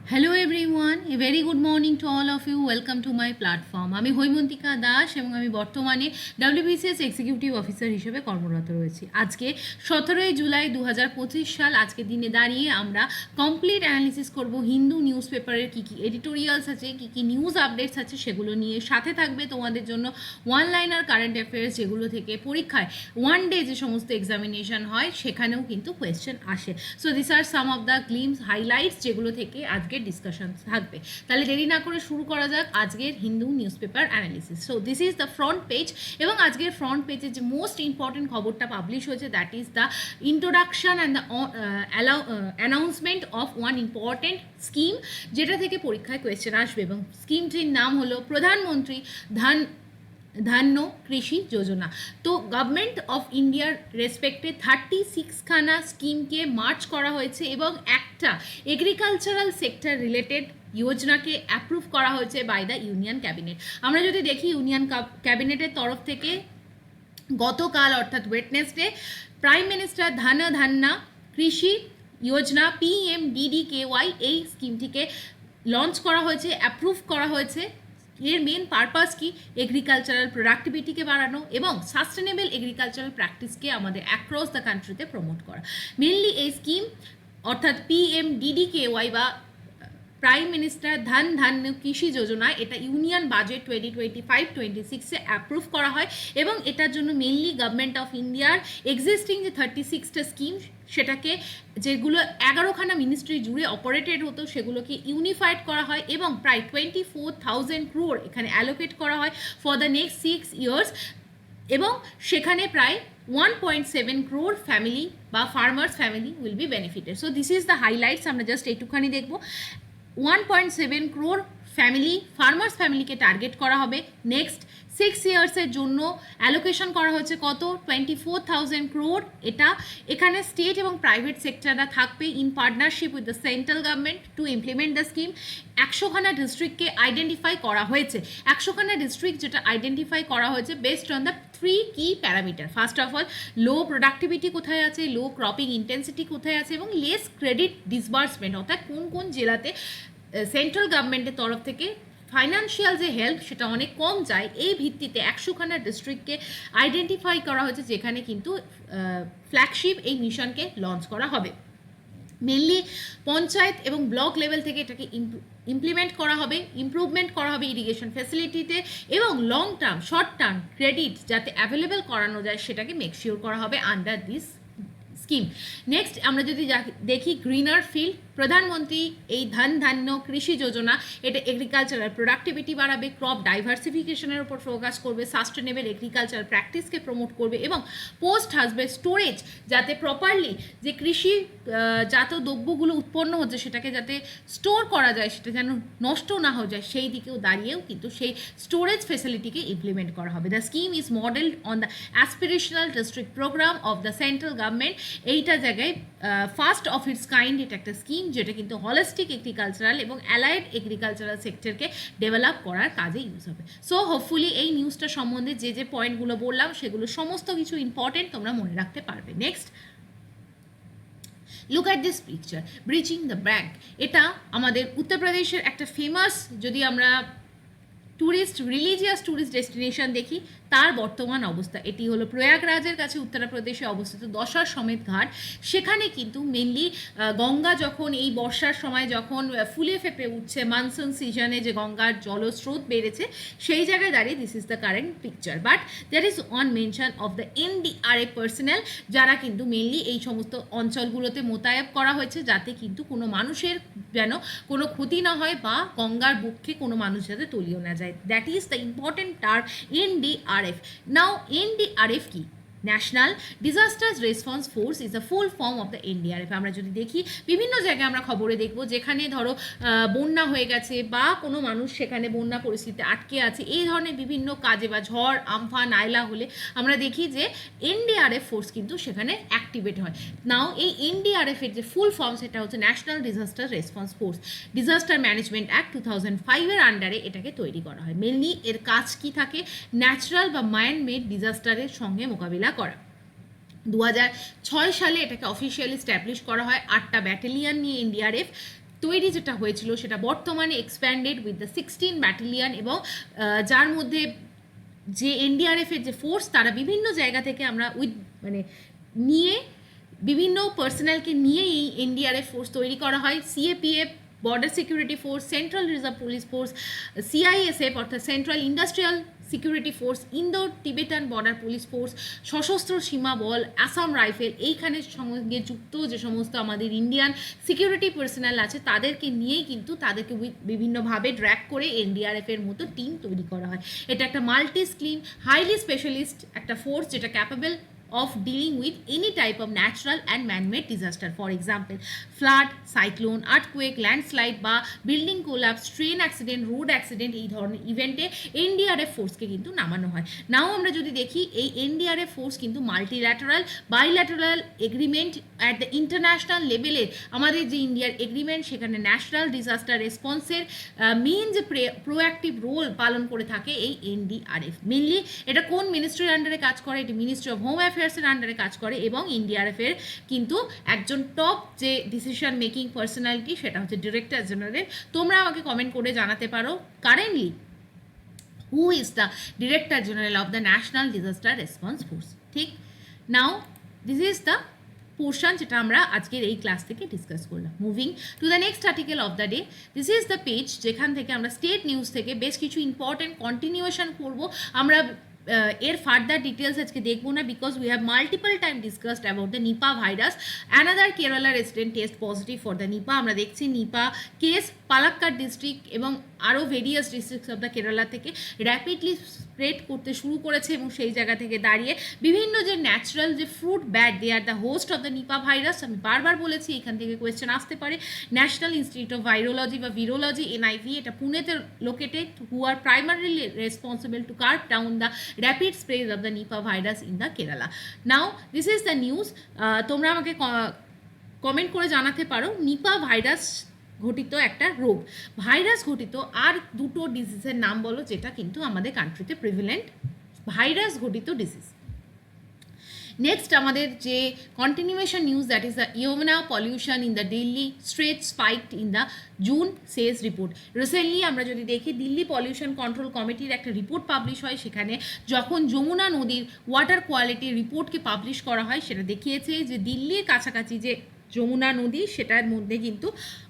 Hello everyone, a very good morning to all of you. Welcome to my platform. আমি হৈমন্তিকা দাস এবং আমি বর্তমানে WBCS executive officer হিসেবে কর্মরত রয়েছি। আজকে 17 জুলাই 2025 সাল। আজকে দিনে দাঁড়িয়ে আমরা কমপ্লিট অ্যানালিসিস করব হিন্দু নিউজ পেপারের কী কী এডিটোরিয়ালস আছে, কী কী নিউজ আপডেটস আছে সেগুলো নিয়ে। সাথে থাকবে তোমাদের জন্য ওয়ান লাইনার কারেন্ট অ্যাফেয়ার্স, যেগুলো থেকে পরীক্ষায় ওয়ান ডে যে সমস্ত এক্সামিনেশন হয় সেখানেও কিন্তু কোয়েশ্চেন আসে। So this are some of the glimpse highlights যেগুলো থেকে আজকে ডিসকাশন থাকবে। তাহলে দেরি না করে শুরু করা যাক আজকের Hindu news paper analysis. So this is the front page, এবং আজকের ফ্রন্ট পেজে যে মোস্ট ইম্পর্টেন্ট খবরটা পাবলিশ হয়েছে that is the introduction and the announcement of one important scheme, যেটা থেকে পরীক্ষায় কোয়েশ্চেন আসবে, এবং স্কিমটির নাম হলো প্রধানমন্ত্রী ধান্য কৃষি যোজনা। তো গভর্নমেন্ট অফ ইন্ডিয়ার রেসপেক্টে 36খানা স্কিমকে মার্চ করা হয়েছে এবং একটা এগ্রিকালচারাল সেক্টর রিলেটেড যোজনাকে অ্যাপ্রুভ করা হয়েছে বাই দ্য ইউনিয়ন ক্যাবিনেট। আমরা যদি দেখি ইউনিয়ন ক্যাবিনেটের তরফ থেকে গতকাল অর্থাৎ ওয়েডনেসডে প্রাইম মিনিস্টার ধান্যা কৃষি যোজনা PMDDKY এই স্কিমটিকে লঞ্চ করা হয়েছে, অ্যাপ্রুভ করা হয়েছে। এর মেন পারপাস কি? এগ্রিকালচারাল প্রোডাক্টিভিটিকে বাড়ানো এবং সাস্টেনেবল এগ্রিকালচারাল প্র্যাকটিসকে আমাদের অ্যাক্রস দ্য কান্ট্রিতে প্রমোট করা। মেনলি এই স্কিম অর্থাৎ PMDDKY বা প্রাইম মিনিস্টার ধান্য কৃষি যোজনা, এটা ইউনিয়ন বাজেট 2025-26-এ অ্যাপ্রুভ করা হয়, এবং এটার জন্য মেনলি গভর্নমেন্ট অফ ইন্ডিয়ার এক্সিস্টিং যে 36টা স্কিম, সেটাকে যেগুলো 11খানা মিনিস্ট্রি জুড়ে অপারেটেড হতো সেগুলোকে ইউনিফাইড করা হয়, এবং প্রায় 24,000 crore এখানে অ্যালোকেট করা হয় ফর দ্য নেক্সট 6 years, এবং সেখানে প্রায় 1.7 crore ফ্যামিলি বা farmers family will be benefited. So this is the highlights. আমরা জাস্ট এইটুখানি দেখবো। 1.7 crore ফ্যামিলি, ফার্মার্স ফ্যামিলিকে টার্গেট করা হবে। নেক্সট 6 ইয়ার্সের জন্য অ্যালোকেশন করা হয়েছে কত? 24,000 crore। এটা এখানে স্টেট এবং প্রাইভেট সেক্টররা থাকবে in partnership with the central government to implement the scheme. 100খানা ডিস্ট্রিক্টকে আইডেন্টিফাই করা হয়েছে। 100খানা ডিস্ট্রিক্ট যেটা আইডেন্টিফাই করা হয়েছে বেসড অন দ্য 3 কি parameter. First of all, low productivity কোথায় আছে, লো ক্রপিং ইন্টেন্সিটি কোথায় আছে, এবং লেস ক্রেডিট ডিসবার্সমেন্ট, অর্থাৎ কোন কোন জেলাতে সেন্ট্রাল গভর্নমেন্টের তরফ থেকে ফাইন্যান্সিয়াল যে হেল্প সেটা অনেক কম যায়। এই ভিত্তিতে 100খানা ডিস্ট্রিক্টকে আইডেন্টিফাই করা হয়েছে যেখানে কিন্তু ফ্ল্যাগশিপ এই মিশনকে লঞ্চ করা হবে। মেনলি পঞ্চায়েত এবং ব্লক লেভেল থেকে এটাকে ইমপ্লিমেন্ট করা হবে, ইমপ্রুভমেন্ট করা হবে ইরিগেশন ফ্যাসিলিটিতে, এবং long term short term credit যাতে অ্যাভেলেবেল করানো যায় সেটাকে মেকশিওর করা হবে আন্ডার দিস স্কিম। নেক্সট আমরা যদি দেখি গ্রিনার ফিল্ড, প্রধানমন্ত্রী এই ধান্য কৃষি যোজনা, এটা এগ্রিকালচারাল প্রোডাক্টিভিটি বাড়াবে, ক্রপ ডাইভার্সিফিকেশনের উপর ফোকাস করবে, সাস্টেনেবল এগ্রিকালচারাল প্র্যাকটিসকে প্রমোট করবে, এবং পোস্ট হারভেস্ট স্টোরেজ যাতে প্রপারলি যে কৃষিজাত দ্রব্যগুলো উৎপন্ন হচ্ছে সেটাকে যাতে স্টোর করা যায়, সেটা যেন নষ্ট না হয়ে যায়, সেই দিকেও দাঁড়িয়েও কিন্তু সেই স্টোরেজ ফেসিলিটিকে ইমপ্লিমেন্ট করা হবে। The scheme is modelled on the aspirational district programme of the central government. এইটা জায়গায় ফার্স্ট অফ ইটস কাইন্ড এটা একটা স্কিম যেটা কিন্তু হলিস্টিক এগ্রিকালচারাল এবং অ্যালাইড এগ্রিকালচারাল সেক্টরকে ডেভেলপ করার কাজে ইউজ হবে। সো হোপফুলি এই নিউজটা সম্বন্ধে যে যে পয়েন্টগুলো বললাম সেগুলো সমস্ত কিছু ইম্পর্টেন্ট, তোমরা মনে রাখতে পারবে। Next, look at this picture, breaching the bank. এটা আমাদের উত্তরপ্রদেশের একটা ফেমাস, যদি আমরা রিলিজিয়াস ট্যুরিস্ট ডেস্টিনেশন দেখি তার বর্তমান অবস্থা। এটি হলো প্রয়াগরাজের কাছে উত্তরপ্রদেশে অবস্থিত দশার সমেত ঘাট। সেখানে কিন্তু মেনলি গঙ্গা যখন এই বর্ষার সময় যখন ফুলে ফেপে উঠছে, মানসুন সিজনে যে গঙ্গার জলস্রোত বেড়েছে, সেই জায়গায় দাঁড়িয়ে this is the current picture. But there is one mention of the NDRF personnel, যারা কিন্তু মেনলি এই সমস্ত অঞ্চলগুলোতে মোতায়েন করা হয়েছে যাতে কিন্তু কোনো মানুষের যেন কোনো ক্ষতি না হয় বা গঙ্গার বুকে কোনো মানুষ যাতে তলিয়ে না যায়। That is the important term NDRF. Now NDRF কি? National disasters response force is the full form of the NDRF। আমরা যদি দেখি বিভিন্ন জায়গায় আমরা খবরে দেখব যেখানে ধরো বন্যা হয়ে গেছে বা কোনো মানুষ সেখানে বন্যা পরিস্থিতিতে আটকে আছে, এই ধরনের বিভিন্ন কাজে বা ঝড় আমফান আয়লা হলে আমরা দেখি যে NDRF ফোর্স কিন্তু সেখানে অ্যাক্টিভেট হয়। নাও এই NDRF এর যে ফুল ফর্ম সেটা হচ্ছে national disaster response force. Disaster management act 2005-এর আন্ডারে এটাকে তৈরি করা হয়। মেনলি এর কাজ কি থাকে? ন্যাচারাল বা ম্যান মেড ডিজাস্টারের সঙ্গে মোকাবিলা করা। 2006 সালে এটাকে অফিসিয়ালি স্ট্যাবলিশ করা হয়। 8টা ব্যাটালিয়ন নিয়ে NDRF তৈরি যেটা হয়েছিল সেটা বর্তমানে এক্সপ্যান্ডেড উইথ দ্য 16 ব্যাটালিয়ন, এবং যার মধ্যে যে এনডিআরএফের যে ফোর্স তারা বিভিন্ন জায়গা থেকে আমরা নিয়ে বিভিন্ন পার্সোনালকে নিয়ে এই এনডিআরএফ ফোর্স তৈরি করা হয়। CAPF, border security force, central reserve police force, CISF অর্থাৎ central industrial security force, Indo Tibetan border police force, Sashastra Seema বল, আসাম রাইফেল, এইখানের সঙ্গে যুক্ত যে সমস্ত আমাদের ইন্ডিয়ান সিকিউরিটি পার্সোনাল আছে তাদেরকে নিয়েই কিন্তু তাদেরকে বিভিন্নভাবে ড্র্যাগ করে এনডিআরএফের মতো টিম তৈরি করা হয়। এটা একটা মাল্টি স্কিল হাইলি স্পেশালিস্ট একটা ফোর্স যেটা capable of dealing with any type of natural and man-made disaster, for example flood, cyclone, earthquake, landslide বা building collapse, train accident, road accident, এই ধরনের ইভেন্টে এনডিআরএফ ফোর্সকে কিন্তু নামানো হয়। নাও আমরা যদি দেখি এই এনডিআরএফ ফোর্স কিন্তু multilateral, bilateral agreement at the international লেভেলে আমাদের যে ইন্ডিয়ার এগ্রিমেন্ট সেখানে ন্যাশনাল ডিজাস্টার রেসপন্সের মেইন যে প্রোঅ্যাক্টিভ রোল পালন করে থাকে এই এনডিআরএফ। মেনলি এটা কোন মিনিস্ট্রির আন্ডারে কাজ করে? এটি মিনিস্ট্রি অফ হোম অ্যাফেয়ার্সের আন্ডারে কাজ করে, এবং এনডিআরএফের কিন্তু একজন টপ যে ডিসিশন মেকিং পার্সোনালিটি সেটা হচ্ছে ডিরেক্টর জেনারেল। তোমরা আমাকে কমেন্ট করে জানাতে পারো currently who is the director general of the national disaster response force. ঠিক, নাও দিস ইজ দ্য পোর্শন যেটা আমরা আজকের এই ক্লাস থেকে ডিসকাস করলাম। Moving to the next article of the day, this is the page যেখান থেকে আমরা স্টেট নিউজ থেকে বেশ কিছু ইম্পর্টেন্ট কন্টিনিউয়েশন করব। আমরা এর ফার্দার ডিটেলস আজকে দেখবো না, because we have multiple time discussed about the Nipah virus. Another Kerala resident test positive for the Nipah. আমরা দেখছি নিপা কেস পালাক্কাড ডিস্ট্রিক্ট এবং আরও various districts of the Kerala থেকে র্যাপিডলি স্প্রেড করতে শুরু করেছে, এবং সেই জায়গা থেকে দাঁড়িয়ে বিভিন্ন যে ন্যাচারাল যে fruit bat they are the host of the Nipah virus. আমি বারবার বলেছি এখান থেকে কোয়েশ্চেন আসতে পারে। ন্যাশনাল ইনস্টিটিউট অফ ভাইরোলজি বা ভিরোলজি এনআইভি, এটা পুনেতে located, who are primarily responsible to curve down the rapid spread of the Nipah virus in the Kerala. Now this is the news. তোমরা আমাকে কমেন্ট করে জানাতে পারো নিপা ভাইরাস ঘটিত একটা রোগ, ভাইরাস ঘটিত আর দুটো ডিজিজের নাম বলো যেটা কিন্তু আমাদের কান্ট্রিতে প্রিভিলেন্ট ভাইরাস ঘটিত ডিজিজ। নেক্সট আমাদের যে continuation news, that is the Yamuna pollution in the Delhi stretch spiked in the June says report. Recently আমরা যদি দেখি দিল্লি পলিউশন কন্ট্রোল কমিটির একটা রিপোর্ট পাবলিশ হয়, সেখানে যখন যমুনা নদীর ওয়াটার কোয়ালিটি রিপোর্টকে পাবলিশ করা হয় সেটা দেখিয়েছে যে দিল্লির কাছাকাছি যে যমুনা নদী সেটার মধ্যে কিন্তু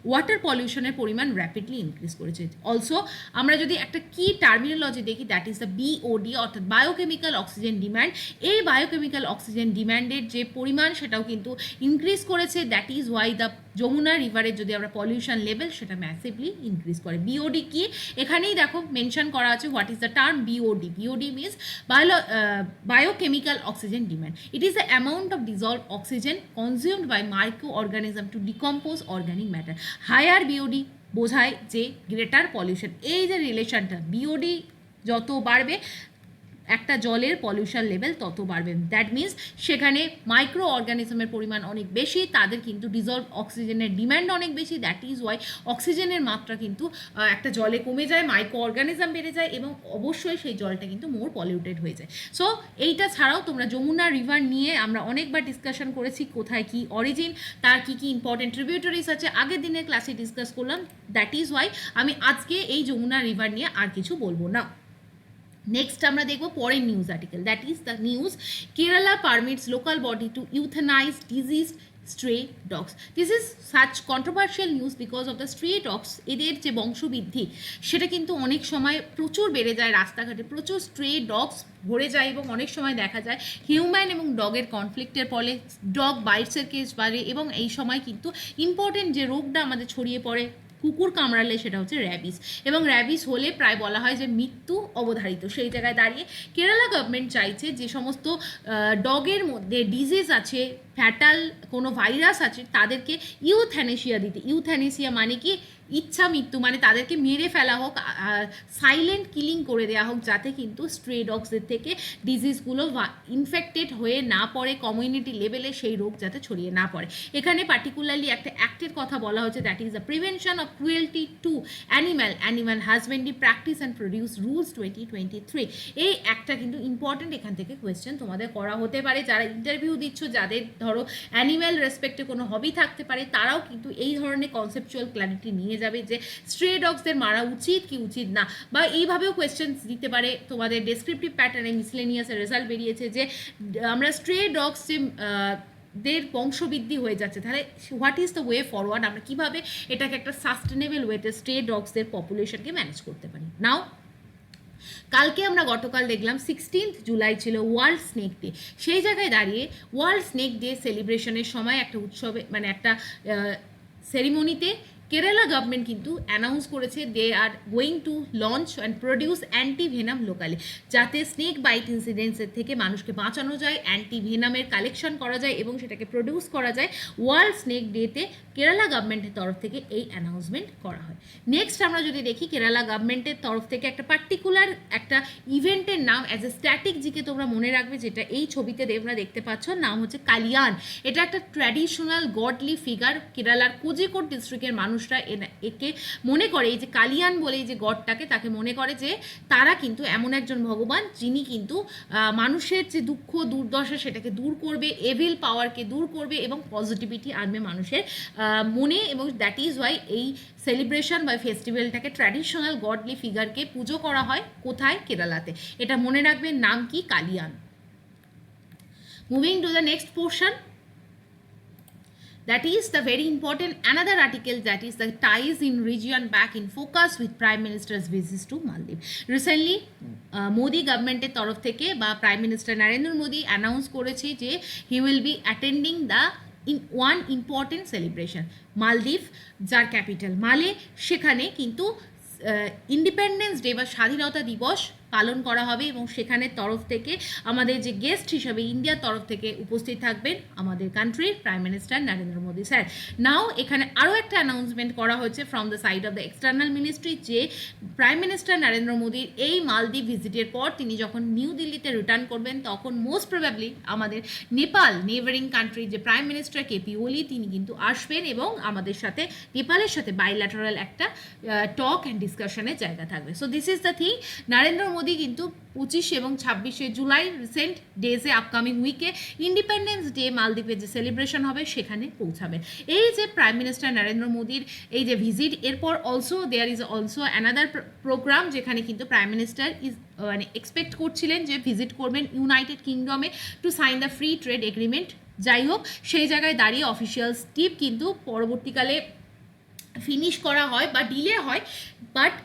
ওয়াটার পলিউশনের পরিমাণ র্যাপিডলি ইনক্রিজ করেছে। অলসো আমরা যদি একটা কি টার্মিনোলজি দেখি, দ্যাট ইজ দ্য বিওডি অর্থাৎ বায়োকেমিক্যাল অক্সিজেন ডিম্যান্ড। এই বায়োকেমিক্যাল অক্সিজেন ডিম্যান্ডের যে পরিমাণ সেটাও কিন্তু ইনক্রিজ করেছে। That is why the Yamuna রিভারের যদি আমরা পলিউশন লেভেল সেটা ম্যাসিভলি ইনক্রিজ করে। বিওডি কি এখানেই দেখো মেনশন করা আছে, what is the term BOD. BOD means biochemical oxygen demand. It is the amount of dissolved oxygen consumed by microorganism to decompose organic matter. Higher BOD বোঝায় যে গ্রেটার পলিউশন। এই যে রিলেশনটা, বিওডি যত বাড়বে একটা জলের পলিউশন লেভেল তত বাড়বে। দ্যাট মিনস সেখানে মাইক্রো অর্গানিজমের পরিমাণ অনেক বেশি, তাদের কিন্তু ডিজলভ অক্সিজেনের ডিম্যান্ড অনেক বেশি। দ্যাট ইজ ওয়াই অক্সিজেনের মাত্রা কিন্তু একটা জলে কমে যায়, মাইক্রো অর্গানিজম বেড়ে যায়, এবং অবশ্যই সেই জলটা কিন্তু মোর পলিউটেড হয়ে যায়। সো এইটা ছাড়াও তোমরা যমুনা রিভার নিয়ে আমরা অনেকবার ডিসকাশন করেছি, কোথায় কি অরিজিন, তার কি কি ইম্পর্টেন্ট ট্রিবিউটারিজ আছে, আগের দিনের ক্লাসে ডিসকাস করলাম। দ্যাট ইজ ওয়াই আমি আজকে এই যমুনা রিভার নিয়ে আর কিছু বলবো না। নেক্সট আমরা দেখবো পরের news article, that is the news Kerala permits local body to euthanize diseased stray dogs. This is such controversial news because of the stray dogs. এদের যে বংশবৃদ্ধি সেটা কিন্তু অনেক সময় প্রচুর বেড়ে যায়, রাস্তাঘাটে প্রচুর স্ট্রে ডগস ভরে যায়, এবং অনেক সময় দেখা যায় হিউম্যান এবং ডগের কনফ্লিক্টের ফলে ডগ বাইটসের কেস বাড়ে, এবং এই সময় কিন্তু ইম্পর্টেন্ট যে রোগটা আমাদের ছড়িয়ে পড়ে কুকুর কামড়ালে সেটা হচ্ছে র্যাবিস, এবং র্যাবিস হলে প্রায় বলা হয় যে মৃত্যু অবধারিত। সেই জায়গায় দাঁড়িয়ে কেরালা গভর্নমেন্ট চাইছে যে সমস্ত ডগের মধ্যে ডিজিজ আছে, ফ্যাটাল কোনো ভাইরাস আছে, তাদেরকে ইউথ্যানেসিয়া দিতে। ইউথ্যানেসিয়া মানে কি ইচ্ছা মৃত্যু, মানে তাদেরকে মেরে ফেলা হোক, সাইলেন্ট কিলিং করে দেওয়া হোক, যাতে কিন্তু স্ট্রে ডগসদের থেকে ডিজিজগুলো ইনফেক্টেড হয়ে না পড়ে, কমিউনিটি লেভেলে সেই রোগ যাতে ছড়িয়ে না পড়ে। এখানে পার্টিকুলারলি একটা অ্যাক্টের কথা বলা হচ্ছে, that is the prevention of cruelty to animal husbandry practice and produce rules 2023। এই একটা কিন্তু ইম্পর্টেন্ট, এখান থেকে কোয়েশ্চেন তোমাদের করা হতে পারে। যারা ইন্টারভিউ দিচ্ছ, যাদের ধরো অ্যানিম্যাল রেসপেক্টে কোনো হবি থাকতে পারে, তারাও কিন্তু এই ধরনের কনসেপচুয়াল ক্ল্যারিটি নিয়ে যাবে যে স্ট্রে ডগসদের মারা উচিত কি উচিত না, বা এইভাবেও কোয়েশ্চেন্স দিতে পারে। তোমাদের ডেসক্রিপটিভ প্যাটার্নে মিসলেনিয়াসের রেজাল্ট বেরিয়েছে যে আমরা স্ট্রে ডগস যে দের বংশবৃদ্ধি হয়ে যাচ্ছে, তাহলে what is the way forward, আমরা কীভাবে এটাকে একটা সাস্টেনেবল ওয়েতে স্ট্রে ডগসদের পপুলেশনকে ম্যানেজ করতে পারি। নাও কালকে আমরা গতকাল দেখলাম 16 জুলাই ছিল ওয়ার্ল্ড স্নেক ডে। সেই জায়গায় দাঁড়িয়ে ওয়ার্ল্ড স্নেক ডে সেলিব্রেশনের সময় একটা উৎসবে মানে একটা সেরিমনিতে কেরালা গভর্নমেন্ট কিন্তু অ্যানাউন্স করেছে they are going to launch and produce antivenom locally, যাতে স্নেক বাইট ইনসিডেন্টসের থেকে মানুষকে বাঁচানো যায়, অ্যান্টিভেনামের কালেকশন করা যায় এবং সেটাকে প্রডিউস করা যায়। ওয়ার্ল্ড স্নেক ডেতে কেরালা গভর্নমেন্টের তরফ থেকে এই অ্যানাউন্সমেন্ট করা হয়। নেক্সট আমরা যদি দেখি কেরালা গভর্নমেন্টের তরফ থেকে একটা পার্টিকুলার একটা ইভেন্টের নাম অ্যাজ এ স্ট্যাটিকজিকে তোমরা মনে রাখবে, যেটা এই ছবিতে তোমরা দেখতে পাচ্ছ, নাম হচ্ছে কালিয়ান। এটা একটা ট্র্যাডিশনাল গডলি ফিগার। কেরালার কোজিকোড ডিস্ট্রিক্টের মানুষরা একে মনে করে, এই যে কালিয়ান বলে এই যে গডটাকে, তাকে মনে করে যে তারা কিন্তু এমন একজন ভগবান যিনি কিন্তু মানুষের যে দুঃখ দুর্দশা সেটাকে দূর করবে, এভিল পাওয়ারকে দূর করবে এবং পজিটিভিটি আনবে মানুষের মনে। এবং দ্যাট ইজ ওয়াই এই সেলিব্রেশন বা ফেস্টিভ্যালটাকে ট্র্যাডিশনাল গডলি ফিগারকে পুজো করা হয়। কোথায়? কেরালাতে। এটা মনে রাখবে, নাম কি? Kalyan. Moving to the next portion, that is the very important another article, that is the ties in region back in focus with Prime Minister's visits to Maldives. Recently Modi government-এর তরফ থেকে বা prime minister Narendra Modi announce করেছে যে he will be attending the one important celebration মালদ্বীপ, যার capital মালে। সেখানে কিন্তু ইন্ডিপেন্ডেন্স ডে বা স্বাধীনতা দিবস পালন করা হবে এবং সেখানে তরফ থেকে আমাদের যে গেস্ট হিসাবে ইন্ডিয়ার তরফ থেকে উপস্থিত থাকবেন আমাদের কান্ট্রির prime minister Narendra Modi sir. Now এখানে আরও একটা অ্যানাউন্সমেন্ট করা হয়েছে from the side of the external ministry যে প্রাইম মিনিস্টার নরেন্দ্র মোদির এই মালদ্বীপ ভিজিটের পর তিনি যখন নিউ দিল্লিতে রিটার্ন করবেন তখন মোস্ট প্রবাবলি আমাদের নেপাল নেইবারিং কান্ট্রির যে প্রাইম মিনিস্টার কেপি ওলি তিনি কিন্তু আসবেন এবং আমাদের সাথে নেপালের সাথে বাইল্যাটারাল একটা টক অ্যান্ড ডিসকাশনের জায়গা থাকবে। So this is the thing. Narendra Modi কিন্তু 25 এবং 26 জুলাই রিসেন্ট ডেজে আপকামিং উইকে ইন্ডিপেন্ডেন্স ডে মালদ্বীপের যে সেলিব্রেশন হবে সেখানে পৌঁছাবেন। এই যে প্রাইম মিনিস্টার নরেন্দ্র মোদির এই যে ভিজিট, এরপর also there is also another program যেখানে কিন্তু প্রাইম মিনিস্টার মানে এক্সপেক্ট করছিলেন যে ভিজিট করবেন ইউনাইটেড কিংডমে to sign the free trade agreement. যাই হোক, সেই জায়গায় দাঁড়িয়ে অফিসিয়াল স্টিপ কিন্তু পরবর্তীকালে ফিনিশ করা হয় বা ডিলে হয়, বাট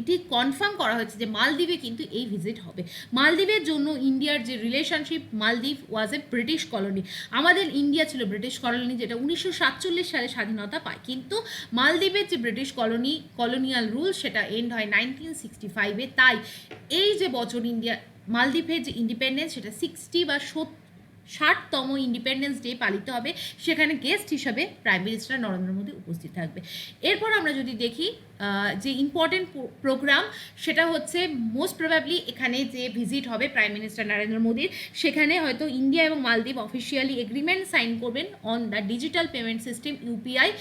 এটি কনফার্ম করা হয়েছে যে মালদ্বীপে কিন্তু এই ভিজিট হবে। মালদ্বীপের জন্য ইন্ডিয়ার যে রিলেশনশিপ, মালদ্বীপ ওয়াজ এ ব্রিটিশ কলোনি। আমাদের ইন্ডিয়া ছিল ব্রিটিশ কলোনি যেটা 1947 সালে স্বাধীনতা পায়, কিন্তু মালদ্বীপের যে ব্রিটিশ কলোনিয়াল রুল সেটা এন্ড হয় 1965-এ। তাই এই যে বছর ইন্ডিয়া মালদ্বীপের যে ইন্ডিপেন্ডেন্স সেটা 60 বা 60তম ইন্ডিপেন্ডেন্স ডে পালিত হবে। সেখানে গেস্ট হিসাবে প্রাইম মিনিস্টার নরেন্দ্র মোদি উপস্থিত থাকবে। এরপর আমরা যদি দেখি যে ইম্পর্টেন্ট প্রোগ্রাম, সেটা হচ্ছে মোস্ট প্রবাবলি এখানে যে ভিজিট হবে প্রাইম মিনিস্টার নরেন্দ্র মোদির, সেখানে হয়তো ইন্ডিয়া এবং মালদ্বীপ অফিসিয়ালি এগ্রিমেন্ট সাইন করবেন on the digital payment system UPI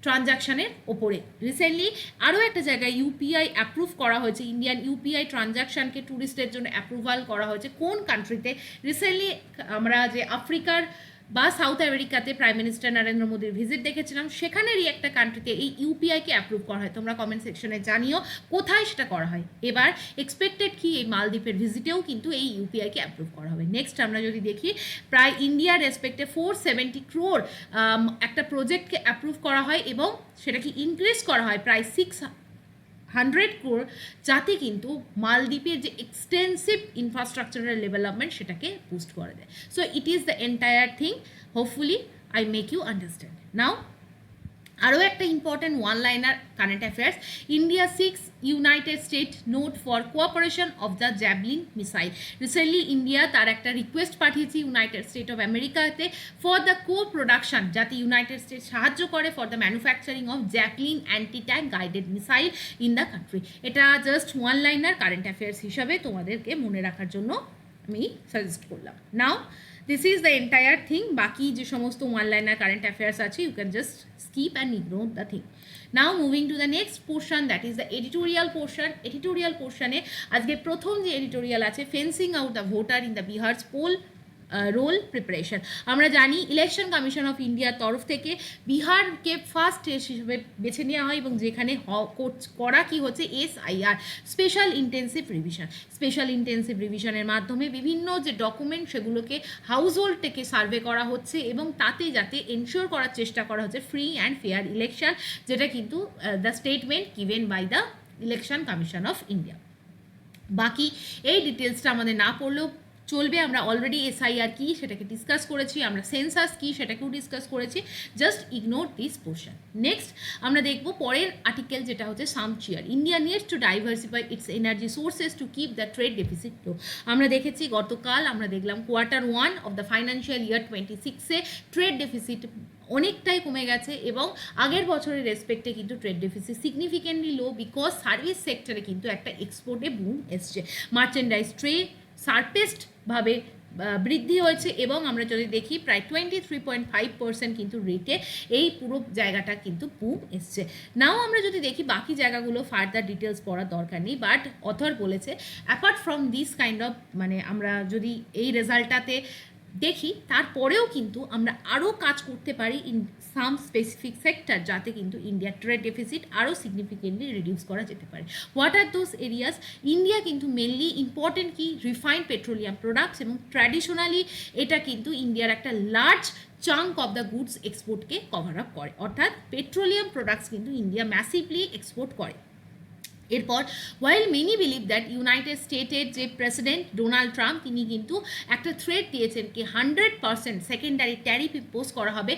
ট্রানজাকশানের ওপরে। রিসেন্টলি আরও একটা জায়গায় ইউপিআই অ্যাপ্রুভ করা হয়েছে, ইন্ডিয়ান ইউপিআই ট্রানজাকশানকে ট্যুরিস্টের জন্য অ্যাপ্রুভাল করা হয়েছে। কোন কান্ট্রিতে? রিসেন্টলি আমরা যে আফ্রিকার বা সাউথ আমেরিকাতে প্রাইম মিনিস্টার নরেন্দ্র মোদির ভিজিট দেখেছিলাম, সেখানেরই একটা কান্ট্রিতে এই ইউপিআইকে অ্যাপ্রুভ করা হয়। তোমরা কমেন্ট সেকশনে জানিও কোথায় সেটা করা হয়। এবার এক্সপেক্টেড কি এই মালদ্বীপের ভিজিটেও কিন্তু এই ইউপিআইকে অ্যাপ্রুভ করা হবে। নেক্সট আমরা যদি দেখি, প্রায় ইন্ডিয়ার রেসপেক্টে 470 crore একটা প্রজেক্টকে অ্যাপ্রুভ করা হয় এবং সেটাকে ইনক্রিজ করা হয় প্রায় 600 crore, যাতে কিন্তু মালদ্বীপের যে এক্সটেন্সিভ ইনফ্রাস্ট্রাকচারাল ডেভেলপমেন্ট সেটাকে বুস্ট করে দেয়। So it is the entire thing. Hopefully I make you understand. Now আরও একটা important one liner current affairs, India seeks United State nod for cooperation of the javelin missile. Recently India তার একটা রিকোয়েস্ট পাঠিয়েছে United State of আমেরিকাতে for the co production, যাতে United State সাহায্য করে for the manufacturing of javelin anti tank guided missile in the country. এটা just one liner current affairs হিসাবে তোমাদেরকে মনে রাখার জন্য আমি সাজেস্ট করলাম। Now this is the entire thing. বাকি যে সমস্ত ওয়ান লাইনার কারেন্ট অ্যাফেয়ার্স আছে you can just skip and ignore the thing. Now moving to the next portion, that is the editorial portion. Editorial portion এ আজকে প্রথম যে editorial আছে, fencing out the voter in the Bihar's poll roll preparation. আমরা জানি election commission of ইন্ডিয়ার তরফ থেকে বিহারকে ফার্স্ট টেস্ট হিসেবে বেছে নেওয়া হয় এবং যেখানে করা কি হচ্ছে SIR, special intensive revision. Special intensive রিভিশনের মাধ্যমে বিভিন্ন যে ডকুমেন্ট সেগুলোকে হাউস হোল্ড থেকে সার্ভে করা হচ্ছে এবং তাতে যাতে এনশিওর করার চেষ্টা করা হচ্ছে ফ্রি অ্যান্ড ফেয়ার ইলেকশন, যেটা কিন্তু the statement given by the election commission of India. বাকি এই ডিটেলসটা আমাদের না পড়লেও চলবে, আমরা অলরেডি SIR কি সেটাকে ডিসকাস করেছি, আমরা সেন্সাস কি সেটাকেও ডিসকাস করেছি, just ignore this portion. Next আমরা দেখব পরের আর্টিকেল, যেটা হচ্ছে সামচিয়ার, India needs to diversify its energy sources to keep the trade deficit low. আমরা দেখেছি গতকাল আমরা দেখলাম Q1 of the financial year 26-এ ট্রেড ডেফিসিট অনেকটাই কমে গেছে এবং আগের বছরের রেসপেক্টে কিন্তু trade deficit significantly low, because service সেক্টরে কিন্তু একটা এক্সপোর্টে বুম এসছে, মার্চেন্ডাইজ ট্রেড শার্পেস্টভাবে বৃদ্ধি হয়েছে এবং আমরা যদি দেখি প্রায় 23.5% কিন্তু রেটে এই পুরো জায়গাটা কিন্তু বুম এসছে। নাও আমরা যদি দেখি বাকি জায়গাগুলো ফার্দার ডিটেলস পড়ার দরকার নেই, বাট অথর বলেছে apart from this kind of, মানে আমরা যদি এই রেজাল্টটাতে দেখি তারপরেও কিন্তু আমরা আরও কাজ করতে পারি ইন সাম স্পেসিফিক সেক্টর, যাতে কিন্তু ইন্ডিয়ার ট্রেড ডেফিসিট আরও সিগনিফিকেন্টলি রিডিউস করা যেতে পারে। What are those areas? India কিন্তু মেনলি ইম্পর্টেন্ট কি রিফাইন্ড পেট্রোলিয়াম প্রোডাক্টস, এবং ট্র্যাডিশনালি এটা কিন্তু ইন্ডিয়ার একটা large chunk of the goods এক্সপোর্টকে কভার আপ করে, অর্থাৎ পেট্রোলিয়াম প্রোডাক্টস কিন্তু ইন্ডিয়া ম্যাসিভলি এক্সপোর্ট করে। এরপর while many believe that United স্টেটের যে প্রেসিডেন্ট ডোনাল্ড ট্রাম্প, তিনি কিন্তু একটা থ্রেট দিয়েছেন কি 100% সেকেন্ডারি ট্যারিফ ইম্পোজ করা হবে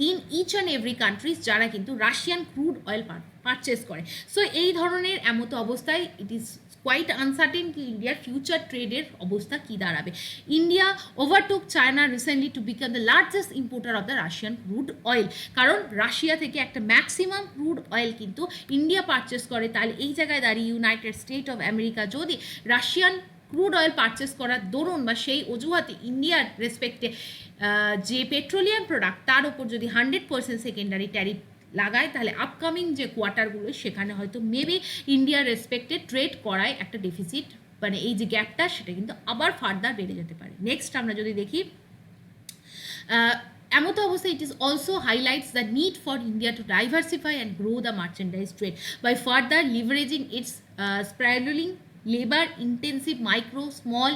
in each and every countries যারা কিন্তু রাশিয়ান ক্রুড অয়েল পারচেস করে। সো এই ধরনের এমতো অবস্থায় ইট ইজ কোয়াইট আনসার্টেন কি ইন্ডিয়ার ফিউচার ট্রেডের অবস্থা কী দাঁড়াবে। India overtook China recently to become the largest importer of the Russian crude oil, কারণ রাশিয়া থেকে একটা ম্যাক্সিমাম ক্রুড অয়েল কিন্তু ইন্ডিয়া পারচেস করে। তাহলে এই জায়গায় দাঁড়িয়ে ইউনাইটেড স্টেট অফ আমেরিকা যদি রাশিয়ান ক্রুড অয়েল পারচেস করার দরুন বা সেই অজুহাতে ইন্ডিয়ার রেসপেক্টে যে পেট্রোলিয়াম প্রোডাক্ট তার ওপর যদি 100% সেকেন্ডারি ট্যারিফ লাগায়, তাহলে আপকামিং যে কোয়ার্টারগুলো সেখানে হয়তো মেবি ইন্ডিয়ার রেসপেক্টে ট্রেড করায় একটা ডেফিসিট, মানে এই যে গ্যাপটা সেটা কিন্তু আবার ফার্দার বেড়ে যেতে পারে। নেক্সট আমরা যদি দেখি এমতো অবস্থা, it is also highlights the need for India to diversify and grow the merchandise trade by further leveraging its sprawling labor intensive micro small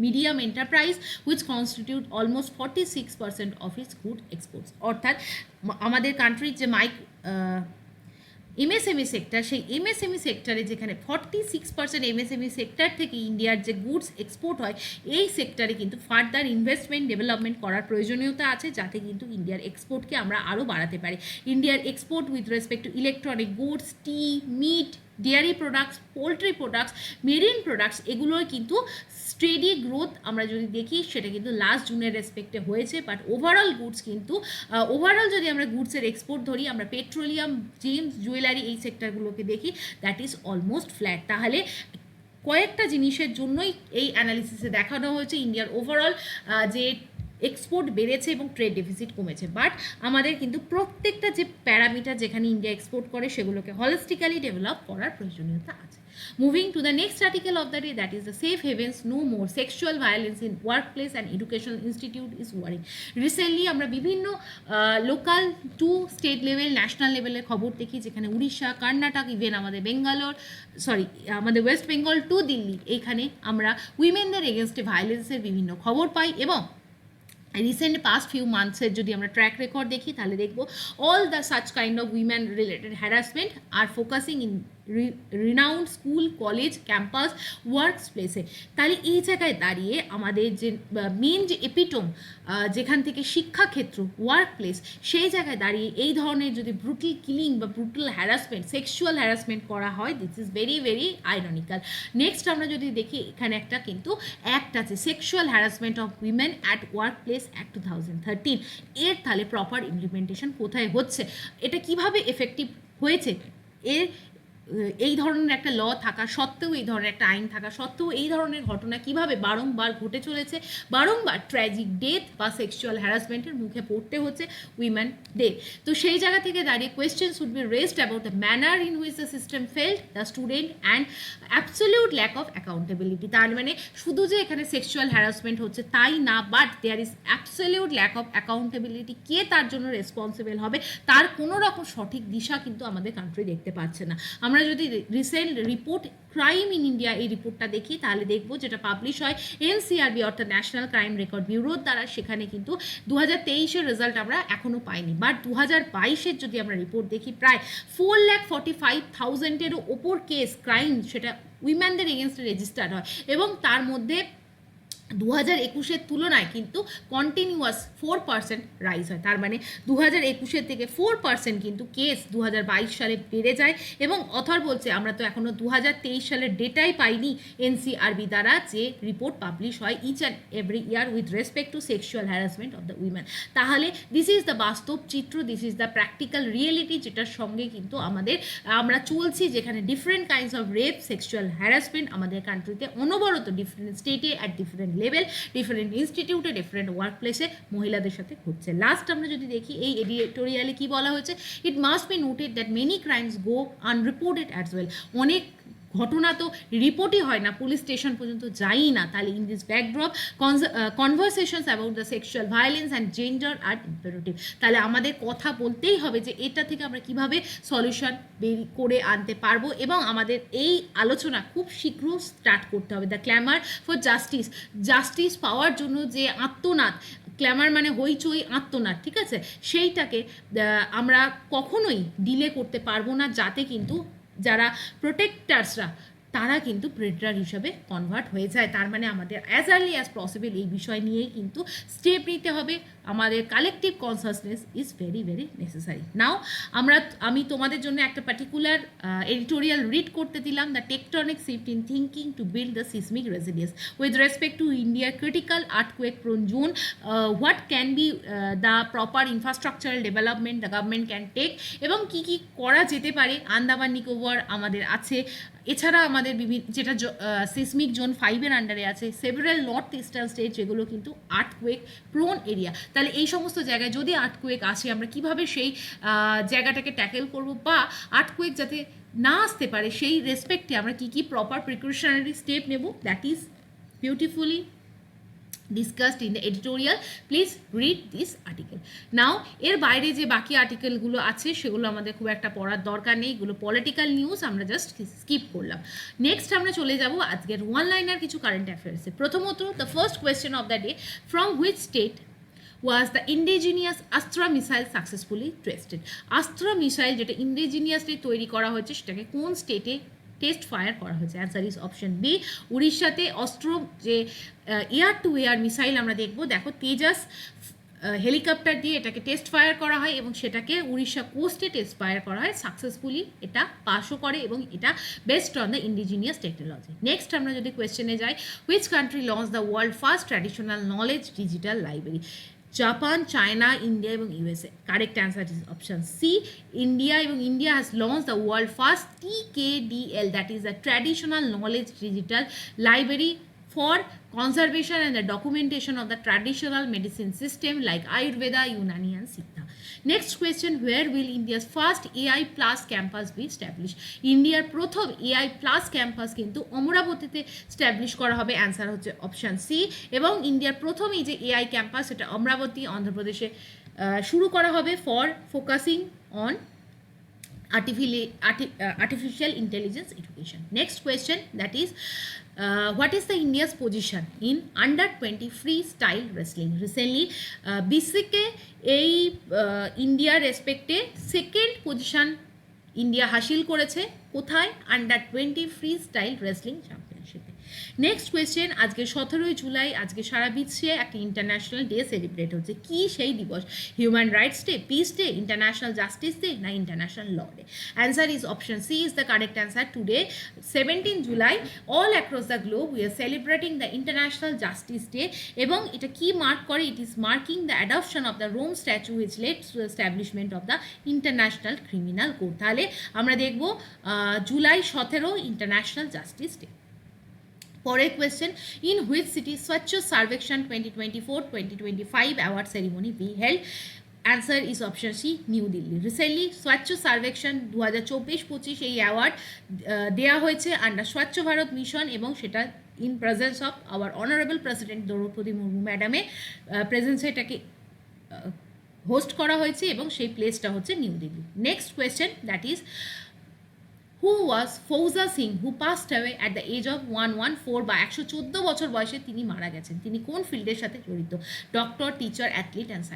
medium enterprise which constitute almost 46% of its good exports। অর্থাৎ আমাদের কান্ট্রির যে MSME sector, সেই MSME সেক্টরে যেখানে 46% MSME sector থেকে ইন্ডিয়ার যে গুডস এক্সপোর্ট হয়, এই সেক্টরে কিন্তু ফার্দার ইনভেস্টমেন্ট ডেভেলপমেন্ট করার প্রয়োজনীয়তা আছে, যাতে কিন্তু ইন্ডিয়ার এক্সপোর্টকে আমরা আরও বাড়াতে পারি। ইন্ডিয়ার export with respect to electronic goods, tea, meat, dairy products, poultry products, marine products, এগুলোর কিন্তু স্টেডি গ্রোথ আমরা যদি দেখি সেটা কিন্তু লাস্ট জুনের রেসপেক্টে হয়েছে। বাট ওভারঅল গুডস কিন্তু ওভারঅল যদি আমরা গুডসের এক্সপোর্ট ধরি, আমরা পেট্রোলিয়াম, জেমস, জুয়েলারি এই সেক্টরগুলোকে দেখি, দ্যাট ইজ অলমোস্ট ফ্ল্যাট। তাহলে কয়েকটা জিনিসের জন্যই এই অ্যানালিসিসে দেখানো হয়েছে ইন্ডিয়ার ওভারঅল যে এক্সপোর্ট বেড়েছে এবং ট্রেড ডেফিসিট কমেছে। বাট আমাদের কিন্তু প্রত্যেকটা যে প্যারামিটার যেখানে ইন্ডিয়া এক্সপোর্ট করে সেগুলোকে হলিস্টিক্যালি ডেভেলপ করার প্রয়োজনীয়তা আছে। Moving to the next article of the day, that is the safe havens no more sexual violence in work place and educational institute is warring. Recently আমরা বিভিন্ন local to state level, national লেভেলের খবর দেখি, যেখানে Orissa, Karnataka, even আমাদের আমাদের West Bengal two Delhi, এইখানে আমরা উইমেনদের এগেনস্টে ভায়োলেন্সের বিভিন্ন খবর পাই। এবং রিসেন্ট পাস্ট ফিউ মান্থসের যদি আমরা ট্র্যাক রেকর্ড দেখি, তাহলে দেখব all the such kind of women related harassment R focusing in renowned school, college, campus, work প্লেসে। তাহলে এই জায়গায় দাঁড়িয়ে আমাদের যে মেন যে এপিটোম, যেখান থেকে শিক্ষাক্ষেত্র, ওয়ার্ক প্লেস, সেই জায়গায় দাঁড়িয়ে এই ধরনের যদি ব্রুটাল কিলিং বা ব্রুটাল হ্যারাসমেন্ট, সেক্সুয়াল হ্যারাসমেন্ট করা হয়, this is very very ironical. Next আমরা যদি দেখি, এখানে একটা কিন্তু অ্যাক্ট আছে, sexual harassment of women at work place act 2013। এর তাহলে প্রপার ইমপ্লিমেন্টেশন কোথায় হচ্ছে, এটা কিভাবে এফেক্টিভ হয়েছে, এর এই ধরনের একটা ল থাকা সত্ত্বেও, এই ধরনের একটা আইন থাকা সত্ত্বেও এই ধরনের ঘটনা কিভাবে বারংবার ঘটে চলেছে, বারংবার ট্র্যাজিক ডেথ বা সেক্সুয়াল হ্যারাসমেন্টের মুখে পড়তে হচ্ছে উইমেন ডে। তো সেই জায়গা থেকে দাঁড়িয়ে question should be raised about the manner in which the system failed the student and absolute lack of accountability. তার মানে শুধু যে এখানে সেক্সুয়াল হ্যারাসমেন্ট হচ্ছে তাই না, but there is absolute lack of accountability. কে তার জন্য রেসপন্সিবল হবে তার কোনো রকম সঠিক দিশা কিন্তু আমাদের কান্ট্রি দেখতে পাচ্ছে না। আমরা যদি recent report crime in India এই রিপোর্টটা দেখি তাহলে দেখবো, যেটা পাবলিশ হয় NCRB অর্থাৎ ন্যাশনাল ক্রাইম রেকর্ড ব্যুরোর দ্বারা, সেখানে কিন্তু 2023-এর রেজাল্ট আমরা এখনও পাইনি, বাট 2022-এর যদি আমরা রিপোর্ট দেখি প্রায় 4,45,000-এরও ওপর কেস ক্রাইম সেটা উইমেনদের এগেনস্টে রেজিস্টার্ড হয়, এবং তার মধ্যে 2021-এর তুলনায় কিন্তু কন্টিনিউয়াস 4% রাইজ হয়। তার মানে 2021-এর থেকে 4% কিন্তু কেস 2022 সালে বেড়ে যায়। এবং অথর বলছে আমরা তো এখনও 2023 সালের ডেটাই পাইনি NCRB দ্বারা, যে রিপোর্ট পাবলিশ হয় each and every year with respect to sexual harassment of the women. তাহলে দিস ইজ দ্য বাস্তব চিত্র, this is the practical reality, যেটার সঙ্গে কিন্তু আমরা চলছি, যেখানে different kinds of rape, sexual harassment আমাদের কান্ট্রিতে অনবরত ডিফারেন্ট স্টেটে অ্যাট ডিফারেন্ট লেভেল, ডিফারেন্ট ইনস্টিটিউটে, ডিফারেন্ট ওয়ার্ক প্লেসে মহিলাদের সাথে ঘটছে। লাস্ট আমরা যদি দেখি এই এডিটোরিয়ালে কি বলা হয়েছে, it must be noted that many crimes go unreported as well. অনেক ঘটনা তো রিপোর্টই হয় না, পুলিশ স্টেশন পর্যন্ত যাই না। তাহলে in this backdrop conversations about the sexual violence and gender are imperative. তাহলে আমাদের কথা বলতেই হবে যে এটা থেকে আমরা কিভাবে সলিউশন বের করে আনতে পারবো, এবং আমাদের এই আলোচনা খুব শীঘ্র স্টার্ট করতে হবে। দ্য ক্ল্যামার ফর জাস্টিস, জাস্টিস পাওয়ার জন্য যে আত্মনাদ, ক্ল্যামার মানে হইচই, আত্মনাদ, ঠিক আছে, সেইটাকে আমরা কখনোই ডিলে করতে পারবো না, যাতে কিন্তু যারা প্রোটেক্টার্সরা তারা কিন্তু প্রেডার হিসাবে কনভার্ট হয়ে যায়। তার মানে আমাদের অ্যাজ আর্লি অ্যাজ পসিবল এই বিষয় নিয়েই কিন্তু স্টেপ নিতে হবে। আমাদের collective consciousness is very very necessary. Now আমি তোমাদের জন্য একটা পার্টিকুলার এডিটোরিয়াল রিড করতে দিলাম, the tectonic shift in thinking to build the seismic resilience with respect to ইন্ডিয়ার critical earthquake prone zone, what can be the proper infrastructural development the government can take, এবং কী কী করা যেতে পারে। আন্দামান নিকোবর আমাদের আছে, এছাড়া আমাদের যেটা সিসমিক জোন 5-এর আন্ডারে আছে, সেভারাল নর্থ ইস্টার্ন স্টেট যেগুলো কিন্তু আর্থকুয়েক প্রোন এরিয়া। তাহলে এই সমস্ত জায়গায় যদি আর্থকুয়েক আসে আমরা কিভাবে সেই জায়গাটাকে ট্যাকেল করব, বা আর্থকুয়েক যাতে না আসতে পারে সেই রেসপেক্টে আমরা কী কী প্রপার প্রিকশনারি স্টেপ নেব, that is beautifully discussed in the editorial. Please read this article. Now এর বাইরে যে বাকি আর্টিকেলগুলো আছে সেগুলো আমাদের খুব একটা পড়ার দরকার নেই, এগুলো পলিটিক্যাল নিউজ, আমরা জাস্ট স্কিপ করলাম। নেক্সট আমরা চলে যাব আজকের ওয়ান লাইনার কিছু কারেন্ট অ্যাফেয়ার্সে। প্রথমত, the first question of the day, from which state was the indigenous Astra missile successfully tested? Astra missile যেটা ইন্ডিজিনিয়াসলি তৈরি করা হয়েছে সেটাকে কোন স্টেটে টেস্ট ফায়ার করা হয়েছে? অ্যান্সার ইজ অপশন বি, উড়িষ্যাতে। অস্ত্র যে এয়ার টু এয়ার মিসাইল আমরা দেখবো, দেখো তেজাস হেলিকপ্টার দিয়ে এটাকে টেস্ট ফায়ার করা হয়, এবং সেটাকে উড়িষ্যা কোস্টে টেস্ট ফায়ার করা হয়, সাকসেসফুলি এটা পাসও করে, এবং এটা based on the indigenous technology. Next আমরা যদি কোয়েশ্চেনে যাই, which country launch the world first traditional knowledge digital library? Japan, China, India এবং USA. Correct answer is option C, India, এবং India has launch the world first TKDL, that is the traditional knowledge digital library for conservation and the documentation of the traditional medicine system like Ayurveda, Unani and Siddha. Next question, where will India's first AI plus campus be established? Indiaর প্রথম AI plus campus কিন্তু অমরাবতীতে establish করা হবে, answer হচ্ছে option C. এবং ইন্ডিয়ার প্রথম এই যে AI ক্যাম্পাস এটা অমরাবতী অন্ধ্রপ্রদেশে শুরু করা হবে for focusing on artificial intelligence education. Next question, that is what is the India's position in under 20 freestyle wrestling? Recently BCK এই ইন্ডিয়ার রেসপেক্টে সেকেন্ড পজিশন ইন্ডিয়া হাসিল করেছে, কোথায়? আন্ডার 20 ফ্রি স্টাইল রেসলিং চ্যাম্পিয়নশিপে। নেক্সট কোয়েশ্চেন, আজকে 17ই জুলাই, আজকে সারা বিশ্বে একটা ইন্টারন্যাশনাল ডে সেলিব্রেট হচ্ছে। কি সেই দিবস? Human rights day, peace day, international justice day, না international law day? Answer is option C is the correct answer. Today 17 July all across the globe we are celebrating the international justice day. এবং এটা কি mark করে? It is marking the adoption of the Rome statute which led to establishment of the international criminal code. তাহলে আমরা দেখব July 17 international justice day. পরের question, in which city স্বচ্ছ Survekshan 2024-2025 award ceremony be held? Answer is option C, New Delhi. Recently স্বচ্ছ সার্ভেক্ষণ 2024-25 এই award দেওয়া হয়েছে under স্বচ্ছ ভারত মিশন, এবং সেটা in presence of our honourable president Droupadi Murmu ম্যাডামে প্রেজেন্সে এটাকে হোস্ট করা হয়েছে, এবং সেই প্লেসটা হচ্ছে New Delhi. Next question, that is who was Fauja Singh who passed away at the age of 114? বা 114 বছর বয়সে তিনি মারা গেছেন। তিনি কোন ফিল্ডের সাথে জড়িত? Doctor, teacher, athlete and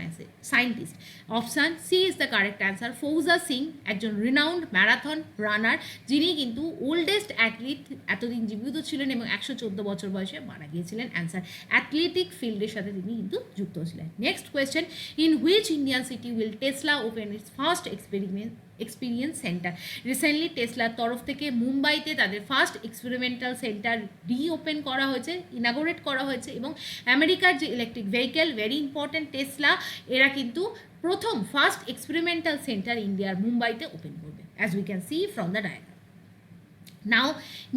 scientist? Option C is the correct answer. Fauja Singh একজন রিনাউন্ড ম্যারাথন রানার, যিনি কিন্তু ওল্ডেস্ট অ্যাথলিট, এতদিন জীবিত ছিলেন এবং 114 বছর বয়সে মারা গিয়েছিলেন। অ্যান্সার অ্যাথলেটিক ফিল্ডের সাথে তিনি কিন্তু যুক্ত ছিলেন। Next question, in which Indian city will Tesla open its first experience centre? Recently টেসলার তরফ থেকে মুম্বাইতে তাদের ফার্স্ট এক্সপেরিমেন্টাল সেন্টার রিওপেন করা হয়েছে, ইনাগোরেট করা হয়েছে, এবং আমেরিকার যে electric vehicle, very important Tesla, এরা কিন্তু প্রথম ফার্স্ট এক্সপেরিমেন্টাল সেন্টার ইন্ডিয়ার মুম্বাইতে ওপেন করবে, as we can see from the diagram. Now,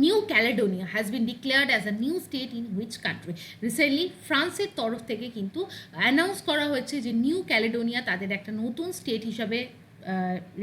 New Caledonia has been declared as a new state in which country? Recently, ফ্রান্সের তরফ থেকে কিন্তু অ্যানাউন্স করা হয়েছে যে নিউ ক্যালেডোনিয়া তাদের একটা নতুন স্টেট হিসাবে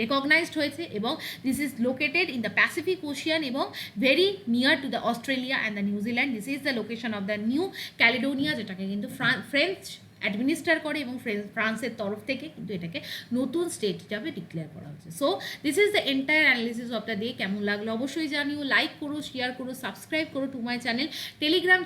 রেকগনাইজড হয়েছে, এবং this is located in the Pacific Ocean এবং very near to the Australia and the New Zealand. This is the location of the New Caledonia, যেটাকে কিন্তু ফ্রেঞ্চ অ্যাডমিনিস্টার করে, এবং ফ্রান্সের তরফ থেকে কিন্তু এটাকে নতুন স্টেট হিসাবে ডিক্লেয়ার করা হচ্ছে। So this is the entire analysis of the day. কেমন লাগলো অবশ্যই জানিও, লাইক করো, শেয়ার করো, সাবস্ক্রাইব করো to my channel. Telegram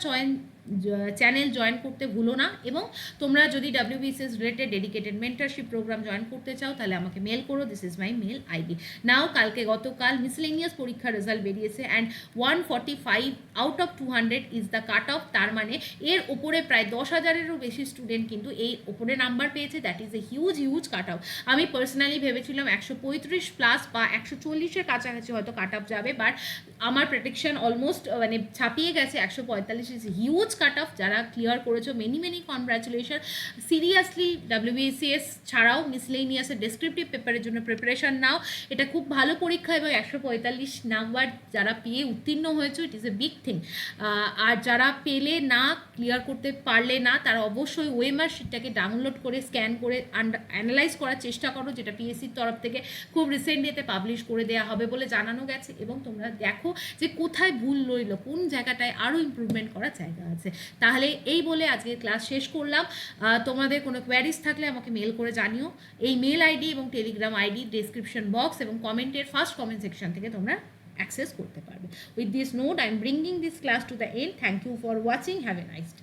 channel join করতে ভুলো না, এবং তোমরা যদি WBCS related dedicated mentorship programme join করতে চাও তাহলে আমাকে মেল করো, this is my mail ID. Now গতকাল মিসলেনিয়াস পরীক্ষার রেজাল্ট বেরিয়েছে, and 145 out of 200 is the cut off. তার মানে এর ওপরে প্রায় 10,000-এরও বেশি স্টুডেন্ট কিন্তু এই ওপরে নাম্বার পেয়েছে। That is a huge cut off. আমি পার্সোনালি ভেবেছিলাম 135 প্লাস বা 140-এর কাছাকাছি হয়তো কাট অফ যাবে, বাট আমার প্রেডিকশন অলমোস্ট মানে ছাপিয়ে গেছে। 145 ইজ হিউজ কাট অফ। যারা ক্লিয়ার করেছো মেনি কনগ্রাচুলেশন। সিরিয়াসলি WBCS ছাড়াও মিসলেনিয়াসের ডেসক্রিপটিভ পেপারের জন্য প্রিপারেশন নাও, এটা খুব ভালো পরীক্ষা, এবং 145 নাম্বার যারা পেয়ে উত্তীর্ণ হয়েছে, it is a big thing. আর যারা পেলে না, ক্লিয়ার করতে পারলে না, তারা অবশ্যই ওএমআর শিটটাকে ডাউনলোড করে স্ক্যান করে অ্যানালাইজ করার চেষ্টা করো, যেটা PSCর তরফ থেকে খুব রিসেন্টলি এতে পাবলিশ করে দেওয়া হবে বলে জানানো গেছে, এবং তোমরা দেখো যে কোথায় ভুল রইল, কোন জায়গাটায় আরও ইমপ্রুভমেন্ট করার জায়গা আছে। তাহলে এই বলে আজকে ক্লাস শেষ করলাম। তোমাদের কোনো কোয়ারিজ থাকলে আমাকে মেল করে জানিও। এই মেল আইডি এবং টেলিগ্রাম আইডি ডেসক্রিপশন বক্স এবং কমেন্টের ফার্স্ট কমেন্ট সেকশন থেকে তোমরা অ্যাক্সেস করতে পারবে। With this note I am bringing this class to the end. Thank you for watching. Have a nice day.